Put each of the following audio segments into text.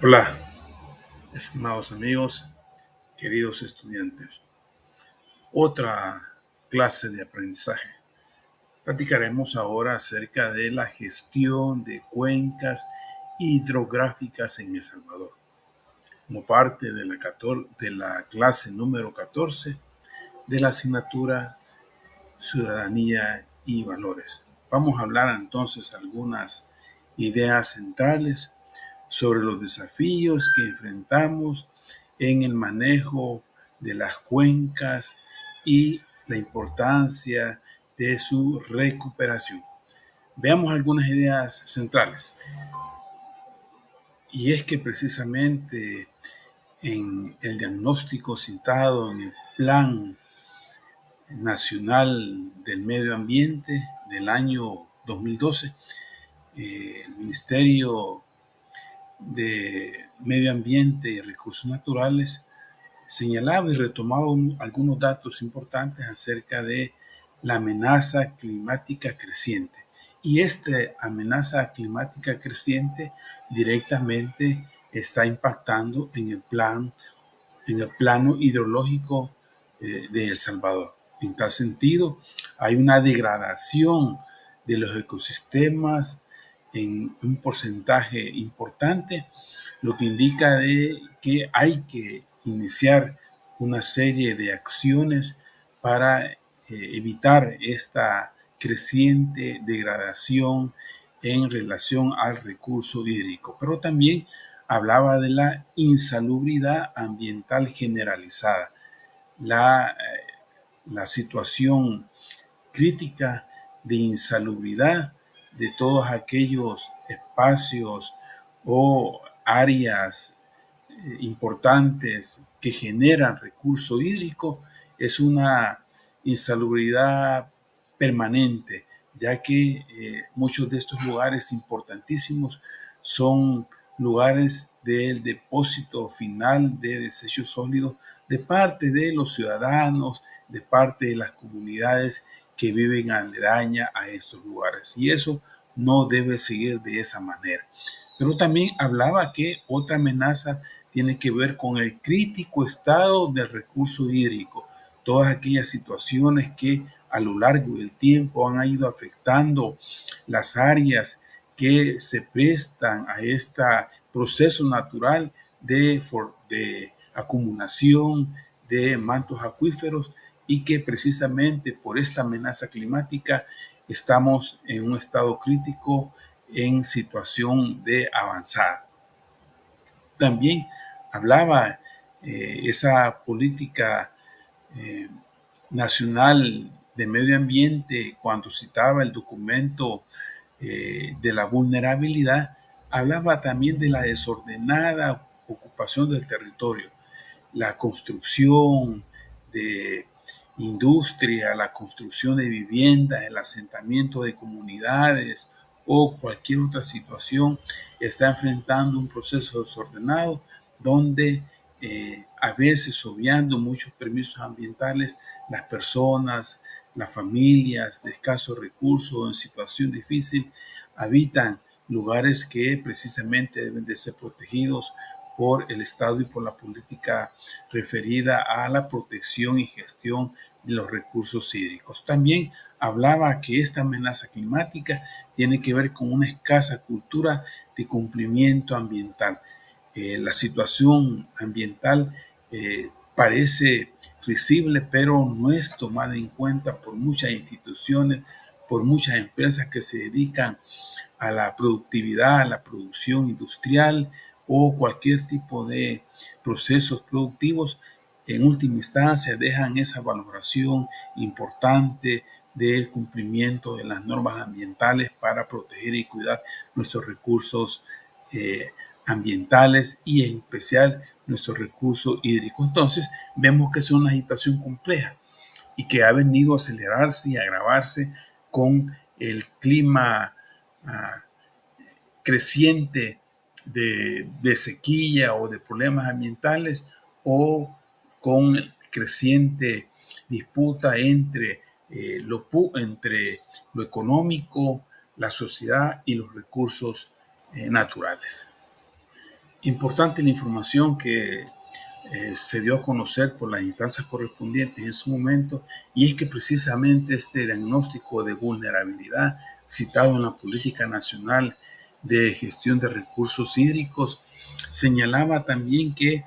Hola, estimados amigos, queridos estudiantes. Otra clase de aprendizaje. Platicaremos ahora acerca de la gestión de cuencas hidrográficas en El Salvador, como parte de la clase número 14 de la asignatura Ciudadanía y Valores. Vamos a hablar entonces algunas ideas centrales sobre los desafíos que enfrentamos en el manejo de las cuencas y la importancia de su recuperación. Veamos algunas ideas centrales. Y es que precisamente en el diagnóstico citado en el Plan Nacional del Medio Ambiente del año 2012, el Ministerio de Medio Ambiente y Recursos Naturales señalaba y retomaba algunos datos importantes acerca de la amenaza climática creciente. Y esta amenaza climática creciente directamente está impactando en el plano hidrológico de El Salvador. En tal sentido, hay una degradación de los ecosistemas en un porcentaje importante, lo que indica de que hay que iniciar una serie de acciones para evitar esta creciente degradación en relación al recurso hídrico. Pero también hablaba de la insalubridad ambiental generalizada, la situación crítica de insalubridad de todos aquellos espacios o áreas importantes que generan recurso hídrico. Es una insalubridad permanente, ya que muchos de estos lugares importantísimos son lugares del depósito final de desechos sólidos de parte de los ciudadanos, de parte de las comunidades que viven aledaña a estos lugares. Y eso no debe seguir de esa manera. Pero también hablaba que otra amenaza tiene que ver con el crítico estado del recurso hídrico, todas aquellas situaciones que a lo largo del tiempo han ido afectando las áreas que se prestan a este proceso natural de acumulación de mantos acuíferos y que precisamente por esta amenaza climática estamos en un estado crítico en situación de avanzada. También hablaba esa política eh, nacional de medio ambiente cuando citaba el documento de la vulnerabilidad, hablaba también de la desordenada ocupación del territorio, la construcción de industria, la construcción de viviendas, el asentamiento de comunidades o cualquier otra situación está enfrentando un proceso desordenado donde a veces obviando muchos permisos ambientales, las personas, las familias de escasos recursos en situación difícil habitan lugares que precisamente deben de ser protegidos por el Estado y por la política referida a la protección y gestión de los recursos hídricos. También hablaba que esta amenaza climática tiene que ver con una escasa cultura de cumplimiento ambiental. La situación ambiental parece risible, pero no es tomada en cuenta por muchas instituciones, por muchas empresas que se dedican a la productividad, a la producción industrial o cualquier tipo de procesos productivos. En última instancia dejan esa valoración importante del cumplimiento de las normas ambientales para proteger y cuidar nuestros recursos ambientales y en especial nuestros recursos hídricos. Entonces vemos que es una situación compleja y que ha venido a acelerarse y agravarse con el clima creciente de sequía o de problemas ambientales o con creciente disputa entre lo económico, la sociedad y los recursos naturales. Importante la información que se dio a conocer por las instancias correspondientes en su momento, y es que precisamente este diagnóstico de vulnerabilidad citado en la Política Nacional de Gestión de Recursos Hídricos señalaba también que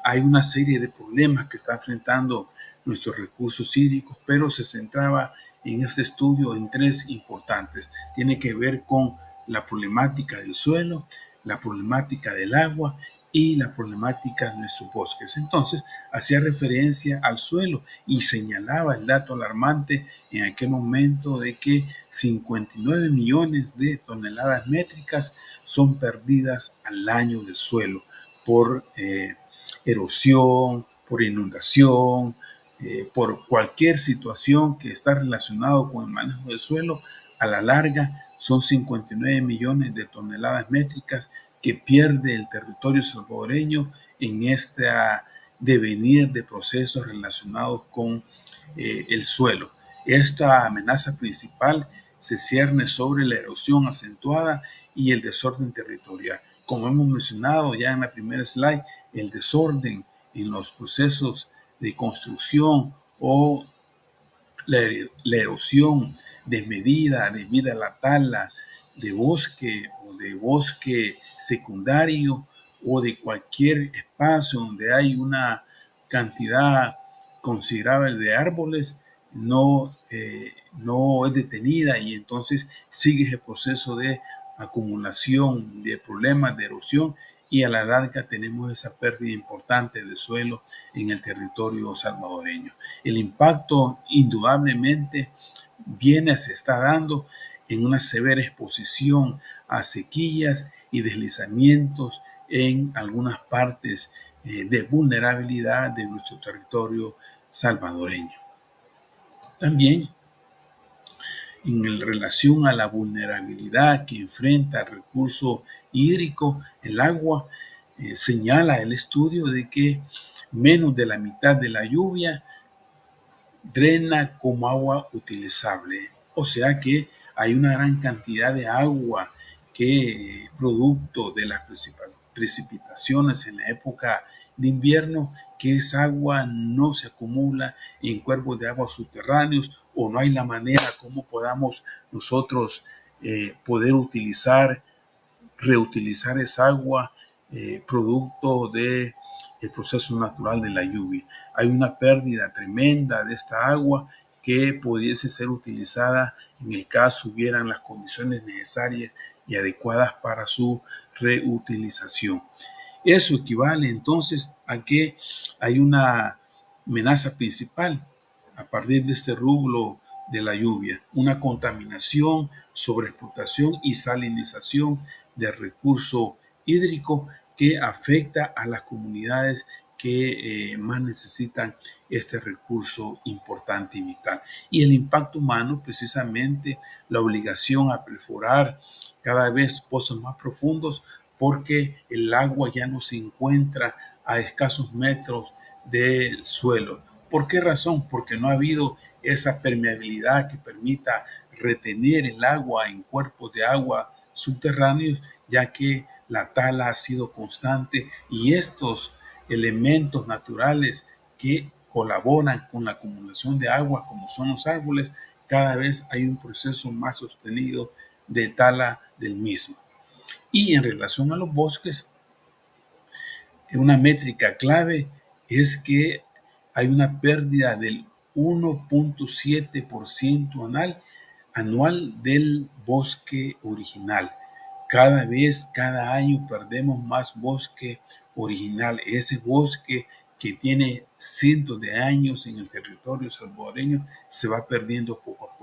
hay una serie de problemas que está enfrentando nuestros recursos hídricos, pero se centraba en este estudio en tres importantes. Tiene que ver con la problemática del suelo, la problemática del agua y la problemática de nuestros bosques. Entonces, hacía referencia al suelo y señalaba el dato alarmante en aquel momento de que 59 millones de toneladas métricas son perdidas al año de suelo por erosión, por inundación, por cualquier situación que está relacionado con el manejo del suelo. A la larga son 59 millones de toneladas métricas que pierde el territorio salvadoreño en este devenir de procesos relacionados con el suelo. Esta amenaza principal se cierne sobre la erosión acentuada y el desorden territorial. Como hemos mencionado ya en la primera slide, el desorden en los procesos de construcción o la erosión desmedida debido a la tala de bosque o de bosque secundario o de cualquier espacio donde hay una cantidad considerable de árboles no es detenida, y entonces sigue ese proceso de acumulación de problemas de erosión, y a la larga tenemos esa pérdida importante de suelo en el territorio salvadoreño. El impacto indudablemente se está dando en una severa exposición a sequías y deslizamientos en algunas partes de vulnerabilidad de nuestro territorio salvadoreño. También en relación a la vulnerabilidad que enfrenta el recurso hídrico, el agua, señala el estudio de que menos de la mitad de la lluvia drena como agua utilizable. O sea que hay una gran cantidad de agua que, producto de las precipitaciones en la época de invierno, que esa agua no se acumula en cuerpos de agua subterráneos, o no hay la manera como podamos nosotros poder reutilizar esa agua producto de el proceso natural de la lluvia. Hay una pérdida tremenda de esta agua que pudiese ser utilizada en el caso hubieran las condiciones necesarias y adecuadas para su reutilización. Eso equivale entonces a que hay una amenaza principal a partir de este rublo de la lluvia, una contaminación, sobreexplotación y salinización del recurso hídrico que afecta a las comunidades que más necesitan este recurso importante y vital. Y el impacto humano, precisamente la obligación a perforar cada vez pozos más profundos, porque el agua ya no se encuentra a escasos metros del suelo. ¿Por qué razón? Porque no ha habido esa permeabilidad que permita retener el agua en cuerpos de agua subterráneos, ya que la tala ha sido constante, y estos elementos naturales que colaboran con la acumulación de agua, como son los árboles, cada vez hay un proceso más sostenido de tala del mismo. Y en relación a los bosques, una métrica clave es que hay una pérdida del 1.7% anual del bosque original. Cada año perdemos más bosque original. Ese bosque que tiene cientos de años en el territorio salvadoreño se va perdiendo poco a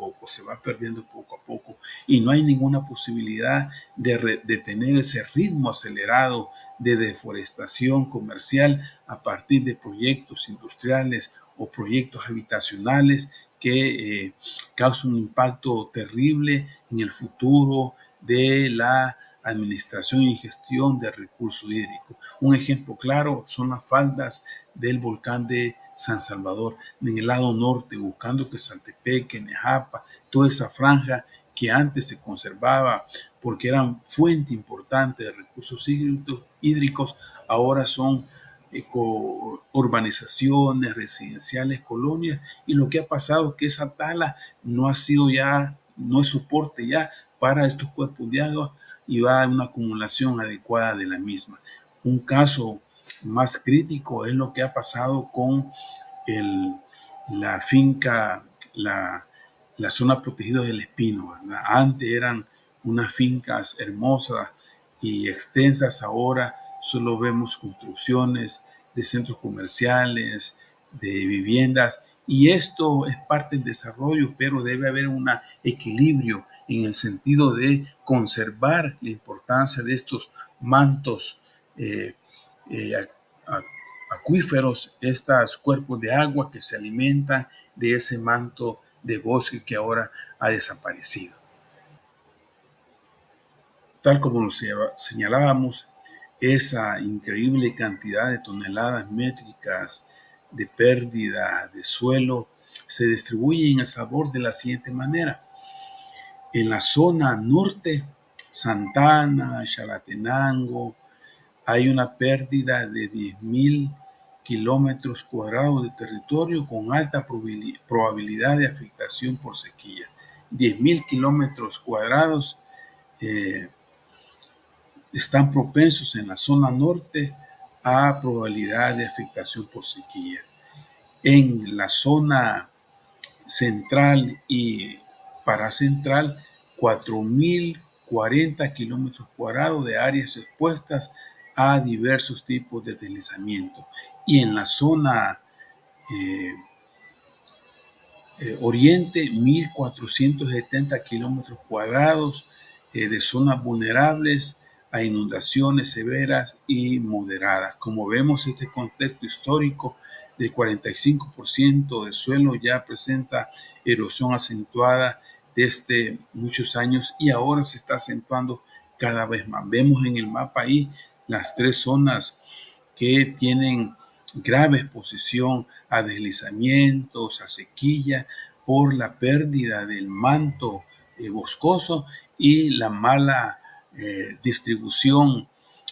poco, y no hay ninguna posibilidad de tener ese ritmo acelerado de deforestación comercial a partir de proyectos industriales o proyectos habitacionales que causan un impacto terrible en el futuro de la administración y gestión de recursos hídricos. Un ejemplo claro son las faldas del volcán de San Salvador, en el lado norte, buscando que Saltepeque, Nejapa, toda esa franja que antes se conservaba porque eran fuente importante de recursos hídricos, ahora son urbanizaciones, residenciales, colonias, y lo que ha pasado es que esa tala no ha sido ya, no es soporte ya para estos cuerpos de agua y va a una acumulación adecuada de la misma. Un caso más crítico es lo que ha pasado con el, la finca, la zona protegida del Espino, ¿verdad? Antes eran unas fincas hermosas y extensas, ahora solo vemos construcciones de centros comerciales, de viviendas, y esto es parte del desarrollo, pero debe haber un equilibrio en el sentido de conservar la importancia de estos mantos eh, eh, acuíferos, estos cuerpos de agua que se alimentan de ese manto de bosque que ahora ha desaparecido. Tal como lo señalábamos, esa increíble cantidad de toneladas métricas de pérdida de suelo se distribuye en El Salvador de la siguiente manera. En la zona norte, Santana, Chalatenango, hay una pérdida de 10.000 kilómetros cuadrados de territorio con alta probabilidad de afectación por sequía. 10.000 kilómetros cuadrados eh, están propensos en la zona norte a probabilidad de afectación por sequía. En la zona central y paracentral, 4.040 kilómetros cuadrados de áreas expuestas a diversos tipos de deslizamiento. Y en la zona eh, oriente, 1.470 kilómetros cuadrados de zonas vulnerables a inundaciones severas y moderadas. Como vemos, este contexto histórico del 45% del suelo ya presenta erosión acentuada desde muchos años y ahora se está acentuando cada vez más. Vemos en el mapa ahí las tres zonas que tienen grave exposición a deslizamientos, a sequía, por la pérdida del manto boscoso y la mala distribución,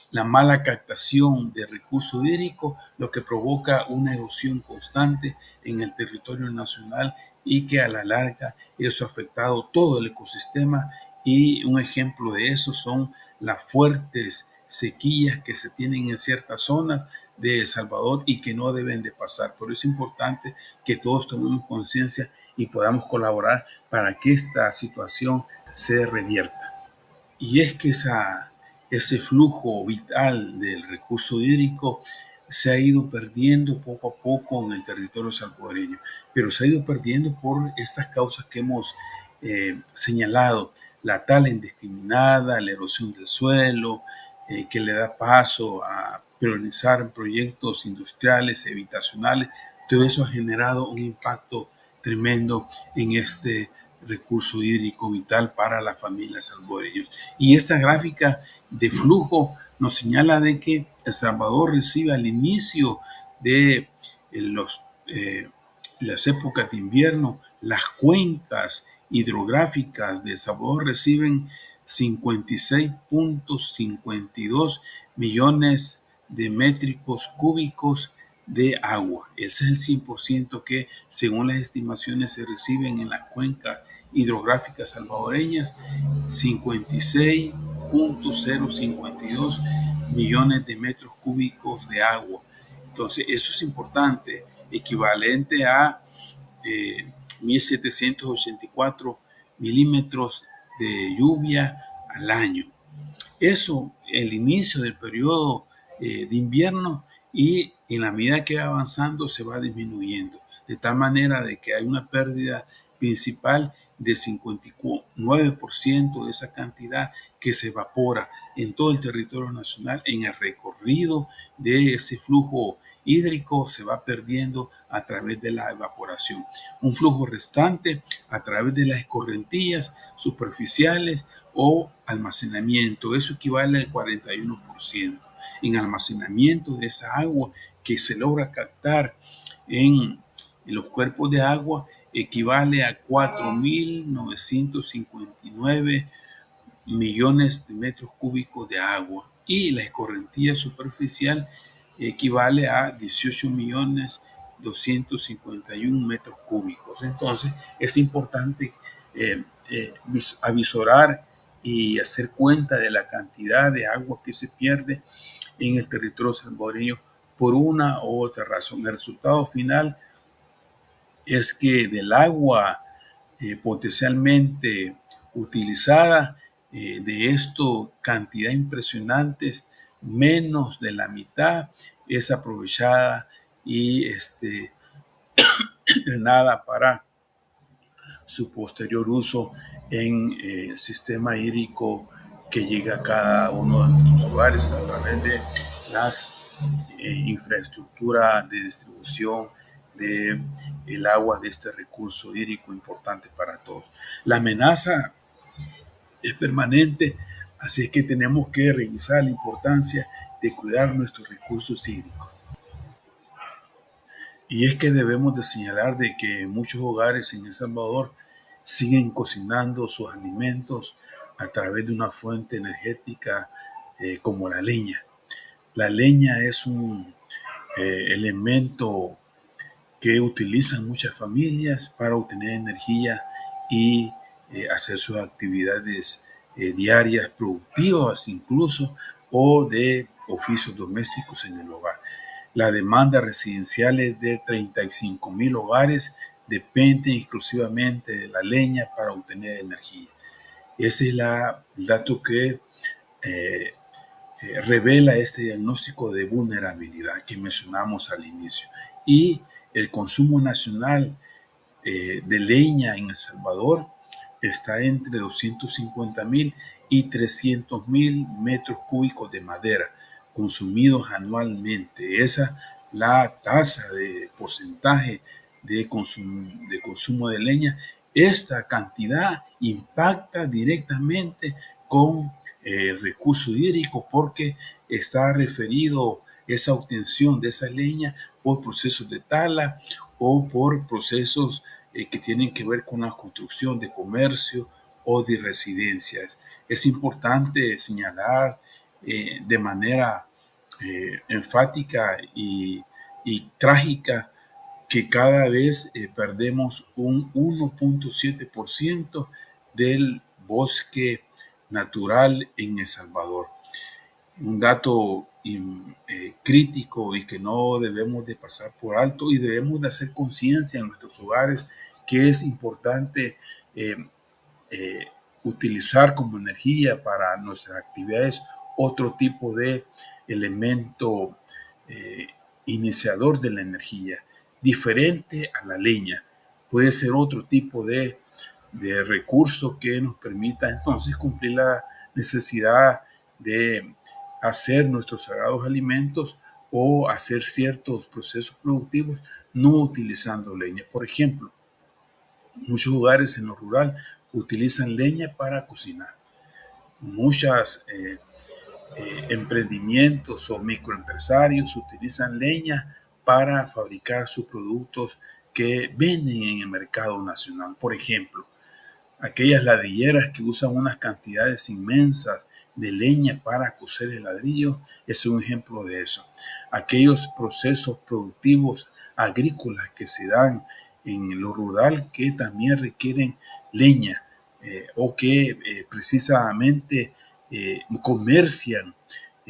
la mala captación de recursos hídricos, lo que provoca una erosión constante en el territorio nacional y que a la larga eso ha afectado todo el ecosistema, y un ejemplo de eso son las fuertes sequías que se tienen en ciertas zonas de El Salvador y que no deben de pasar. Por eso es importante que todos tomemos conciencia y podamos colaborar para que esta situación se revierta. Y es que ese flujo vital del recurso hídrico se ha ido perdiendo poco a poco en el territorio salvadoreño, pero se ha ido perdiendo por estas causas que hemos señalado: la tala indiscriminada, la erosión del suelo, que le da paso a priorizar proyectos industriales, habitacionales. Todo eso ha generado un impacto tremendo en este recurso hídrico vital para las familias salvadoreñas. Y esta gráfica de flujo nos señala de que El Salvador recibe al inicio de los, las épocas de invierno, las cuencas hidrográficas de El Salvador reciben 56.52 millones de métricos cúbicos de agua. Ese es el 100% que, según las estimaciones, se reciben en las cuencas hidrográficas salvadoreñas: 56.052 millones de metros cúbicos de agua. Entonces, eso es importante, equivalente a 1.784 milímetros de lluvia al año. Eso, el inicio del periodo de invierno, y en la medida que va avanzando se va disminuyendo, de tal manera de que hay una pérdida principal de 59% de esa cantidad que se evapora en todo el territorio nacional. En el recorrido de ese flujo hídrico se va perdiendo a través de la evaporación. Un flujo restante a través de las escorrentías superficiales o almacenamiento. Eso equivale al 41% en almacenamiento de esa agua que se logra captar en los cuerpos de agua. equivale a 4.959 millones de metros cúbicos de agua y la escorrentía superficial equivale a 18.251 metros cúbicos. Entonces es importante avisorar y hacer cuenta de la cantidad de agua que se pierde en el territorio salvadoreño por una u otra razón. El resultado final es que del agua potencialmente utilizada, de esto cantidad impresionantes, menos de la mitad es aprovechada y drenada para su posterior uso en el sistema hídrico que llega a cada uno de nuestros hogares a través de las infraestructura de distribución de el agua, de este recurso hídrico importante para todos. La amenaza es permanente, así es que tenemos que revisar la importancia de cuidar nuestros recursos hídricos. Y es que debemos de señalar de que muchos hogares en El Salvador siguen cocinando sus alimentos a través de una fuente energética como la leña. La leña es un elemento que utilizan muchas familias para obtener energía y hacer sus actividades diarias, productivas incluso, o de oficios domésticos en el hogar. La demanda residencial es de 35.000 hogares, dependen exclusivamente de la leña para obtener energía. Ese es el dato que eh, revela este diagnóstico de vulnerabilidad que mencionamos al inicio. Y el consumo nacional de leña en El Salvador está entre 250.000 y 300.000 metros cúbicos de madera consumidos anualmente. Esa es la tasa de porcentaje de consumo de leña. Esta cantidad impacta directamente con el recurso hídrico porque está referido esa obtención de esa leña por procesos de tala o por procesos que tienen que ver con la construcción de comercio o de residencias. Es importante señalar de manera enfática y trágica que cada vez perdemos un 1.7% del bosque natural en El Salvador. Un dato crítico y que no debemos de pasar por alto y debemos de hacer conciencia en nuestros hogares que es importante eh, eh, utilizar como energía para nuestras actividades otro tipo de elemento eh, iniciador de la energía, diferente a la leña. Puede ser otro tipo de recurso que nos permita entonces cumplir la necesidad de hacer nuestros sagrados alimentos o hacer ciertos procesos productivos no utilizando leña. Por ejemplo, muchos hogares en lo rural utilizan leña para cocinar. Muchos emprendimientos o microempresarios utilizan leña para fabricar sus productos que venden en el mercado nacional. Por ejemplo, aquellas ladrilleras que usan unas cantidades inmensas de leña para cocer el ladrillo es un ejemplo de eso. Aquellos procesos productivos agrícolas que se dan en lo rural que también requieren leña o que precisamente comercian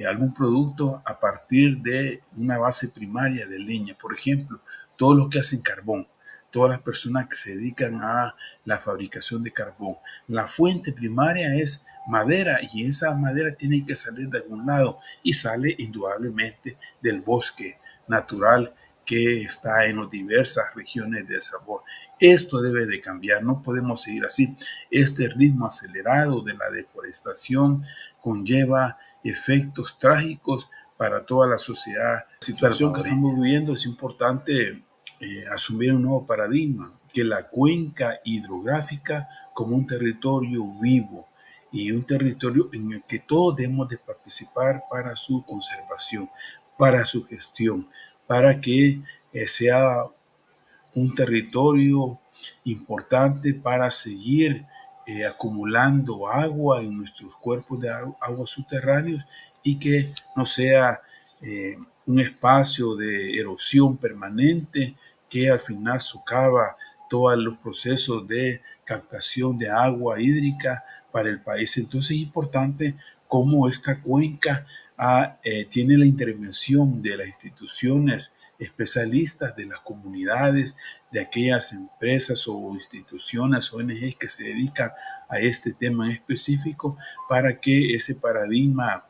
algún producto a partir de una base primaria de leña. Por ejemplo, todos los que hacen carbón, todas las personas que se dedican a la fabricación de carbón. La fuente primaria es madera y esa madera tiene que salir de algún lado y sale indudablemente del bosque natural que está en las diversas regiones de El Salvador. Esto debe de cambiar, no podemos seguir así. Este ritmo acelerado de la deforestación conlleva efectos trágicos para toda la sociedad. La situación que estamos viviendo es importante asumir un nuevo paradigma, que la cuenca hidrográfica como un territorio vivo y un territorio en el que todos debemos de participar para su conservación, para su gestión, para que sea un territorio importante para seguir acumulando agua en nuestros cuerpos de agua subterráneos y que no sea un espacio de erosión permanente que al final socava todos los procesos de captación de agua hídrica para el país. Entonces es importante cómo esta cuenca tiene la intervención de las instituciones especialistas, de las comunidades, de aquellas empresas o instituciones, ONGs que se dedican a este tema en específico, para que ese paradigma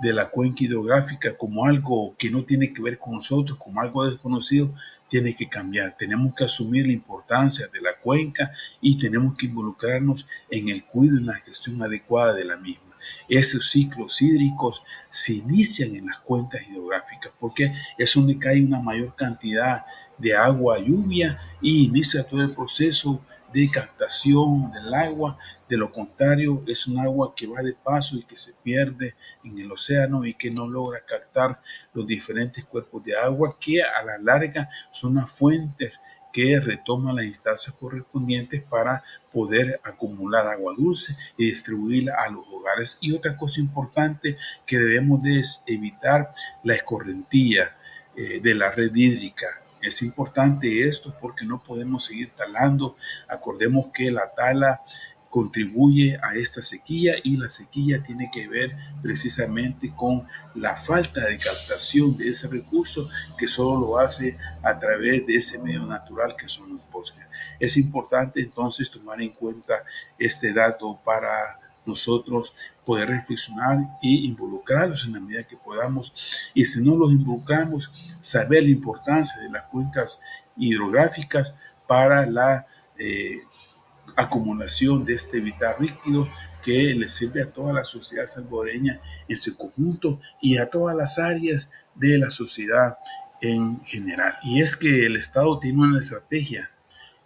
de la cuenca hidrográfica como algo que no tiene que ver con nosotros, como algo desconocido, tiene que cambiar. Tenemos que asumir la importancia de la cuenca y tenemos que involucrarnos en el cuidado y en la gestión adecuada de la misma. Esos ciclos hídricos se inician en las cuencas hidrográficas porque es donde cae una mayor cantidad de agua lluvia y inicia todo el proceso de captación del agua. De lo contrario, es un agua que va de paso y que se pierde en el océano y que no logra captar los diferentes cuerpos de agua que a la larga son las fuentes que retoman las instancias correspondientes para poder acumular agua dulce y distribuirla a los hogares. Y otra cosa importante que debemos de evitar la escorrentía de la red hídrica. Es importante esto porque no podemos seguir talando. Acordemos que la tala contribuye a esta sequía y la sequía tiene que ver precisamente con la falta de captación de ese recurso que solo lo hace a través de ese medio natural que son los bosques. Es importante entonces tomar en cuenta este dato para nosotros poder reflexionar y involucrarlos en la medida que podamos, y si no los involucramos, saber la importancia de las cuencas hidrográficas para la acumulación de este vital líquido que le sirve a toda la sociedad salvadoreña en su conjunto y a todas las áreas de la sociedad en general. Y es que el Estado tiene una estrategia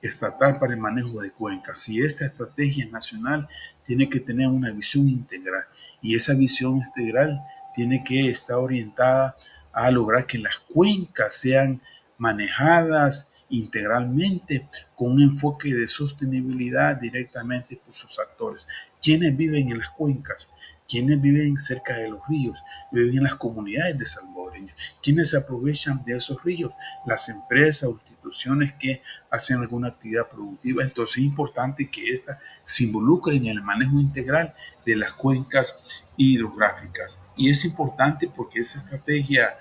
estatal para el manejo de cuencas y esta estrategia nacional tiene que tener una visión integral y esa visión integral tiene que estar orientada a lograr que las cuencas sean manejadas integralmente con un enfoque de sostenibilidad directamente por sus actores. ¿Quiénes viven en las cuencas? ¿Quiénes viven cerca de los ríos? Viven en las comunidades de salvadoreños. ¿Quiénes se aprovechan de esos ríos? Las empresas o instituciones que hacen alguna actividad productiva. Entonces es importante que éstas se involucren en el manejo integral de las cuencas hidrográficas. Y es importante porque esa estrategia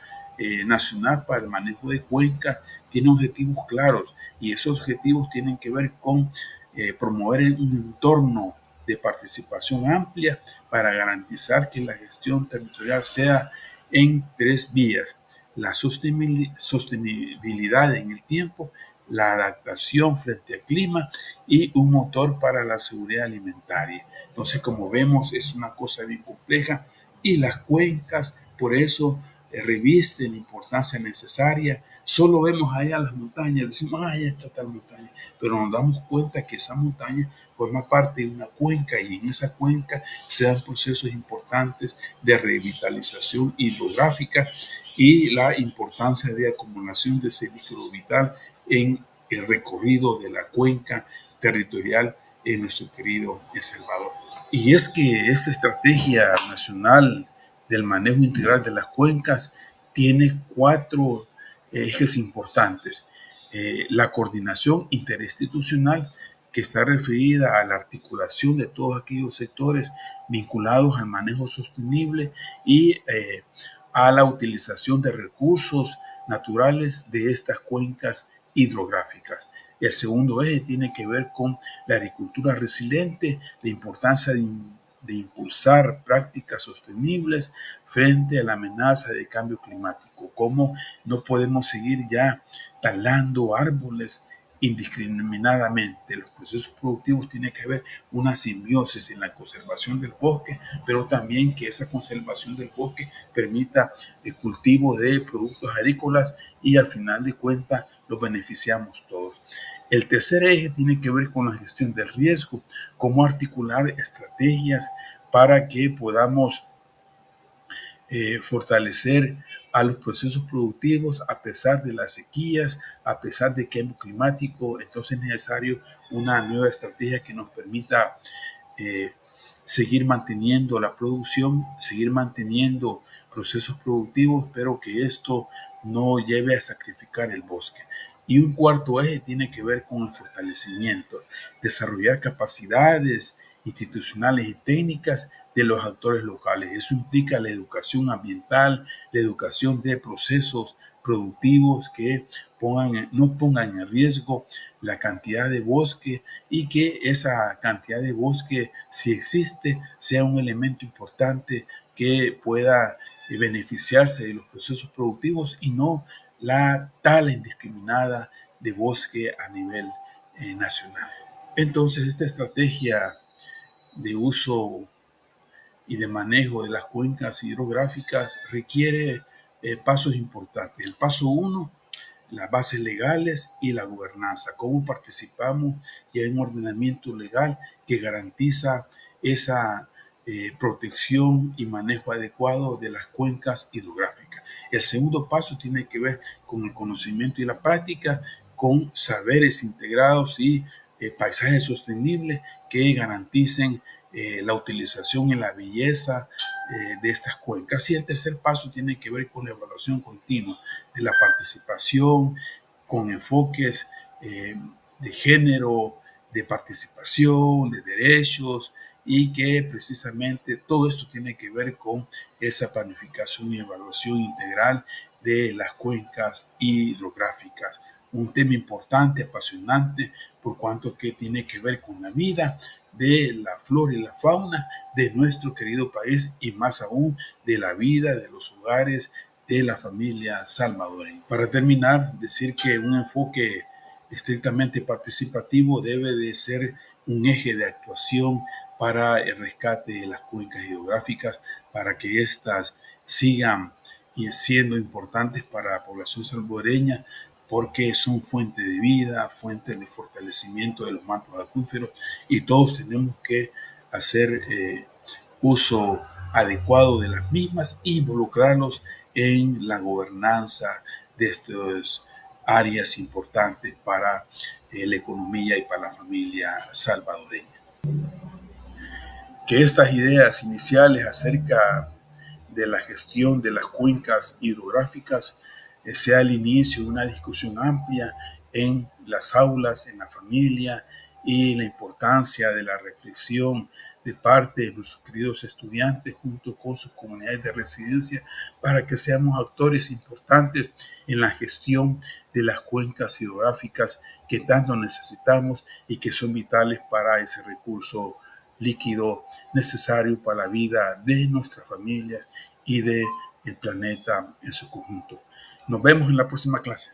nacional para el manejo de cuencas tiene objetivos claros y esos objetivos tienen que ver con promover un entorno de participación amplia para garantizar que la gestión territorial sea en tres vías: la sostenibilidad en el tiempo, la adaptación frente al clima y un motor para la seguridad alimentaria. Entonces, como vemos, es una cosa bien compleja y las cuencas, por eso, revisten la importancia necesaria. Solo vemos allá las montañas, decimos, allá está tal montaña, pero nos damos cuenta que esa montaña forma parte de una cuenca y en esa cuenca se dan procesos importantes de revitalización hidrográfica y la importancia de acumulación de ese líquido vital en el recorrido de la cuenca territorial en nuestro querido El Salvador. Y es que esta estrategia nacional del manejo integral de las cuencas tiene cuatro ejes importantes. La coordinación interinstitucional, que está referida a la articulación de todos aquellos sectores vinculados al manejo sostenible y a la utilización de recursos naturales de estas cuencas hidrográficas. El segundo eje tiene que ver con la agricultura resiliente, la importancia de impulsar prácticas sostenibles frente a la amenaza de cambio climático. Cómo no podemos seguir ya talando árboles indiscriminadamente. Los procesos productivos tienen que haber una simbiosis en la conservación del bosque, pero también que esa conservación del bosque permita el cultivo de productos agrícolas y al final de cuentas los beneficiamos todos. El tercer eje tiene que ver con la gestión del riesgo, cómo articular estrategias para que podamos fortalecer a los procesos productivos a pesar de las sequías, a pesar del cambio climático. Entonces es necesario una nueva estrategia que nos permita eh, seguir manteniendo la producción, seguir manteniendo procesos productivos, pero que esto no lleve a sacrificar el bosque. Y un cuarto eje tiene que ver con el fortalecimiento, desarrollar capacidades institucionales y técnicas de los actores locales. Eso implica la educación ambiental, la educación de procesos productivos que no pongan en riesgo la cantidad de bosque y que esa cantidad de bosque, si existe, sea un elemento importante que pueda beneficiarse de los procesos productivos y no la tala indiscriminada de bosque a nivel nacional. Entonces, esta estrategia de uso y de manejo de las cuencas hidrográficas requiere pasos importantes. El paso uno, las bases legales y la gobernanza, cómo participamos y hay un ordenamiento legal que garantiza esa protección y manejo adecuado de las cuencas hidrográficas. El segundo paso tiene que ver con el conocimiento y la práctica, con saberes integrados y paisajes sostenibles que garanticen la utilización y la belleza de estas cuencas. Y el tercer paso tiene que ver con la evaluación continua de la participación, con enfoques de género, de participación, de derechos, y que precisamente todo esto tiene que ver con esa planificación y evaluación integral de las cuencas hidrográficas. Un tema importante, apasionante, por cuanto que tiene que ver con la vida de la flora y la fauna de nuestro querido país y más aún de la vida de los hogares de la familia salvadoreña. Para terminar, decir que un enfoque estrictamente participativo debe de ser un eje de actuación para el rescate de las cuencas hidrográficas, para que éstas sigan siendo importantes para la población salvadoreña, porque son fuente de vida, fuente de fortalecimiento de los mantos acuíferos y todos tenemos que hacer uso adecuado de las mismas e involucrarlos en la gobernanza de estas áreas importantes para la economía y para la familia salvadoreña. Que estas ideas iniciales acerca de la gestión de las cuencas hidrográficas sea el inicio de una discusión amplia en las aulas, en la familia y la importancia de la reflexión de parte de nuestros queridos estudiantes junto con sus comunidades de residencia para que seamos actores importantes en la gestión de las cuencas hidrográficas que tanto necesitamos y que son vitales para ese recurso líquido necesario para la vida de nuestras familias y del planeta en su conjunto. Nos vemos en la próxima clase.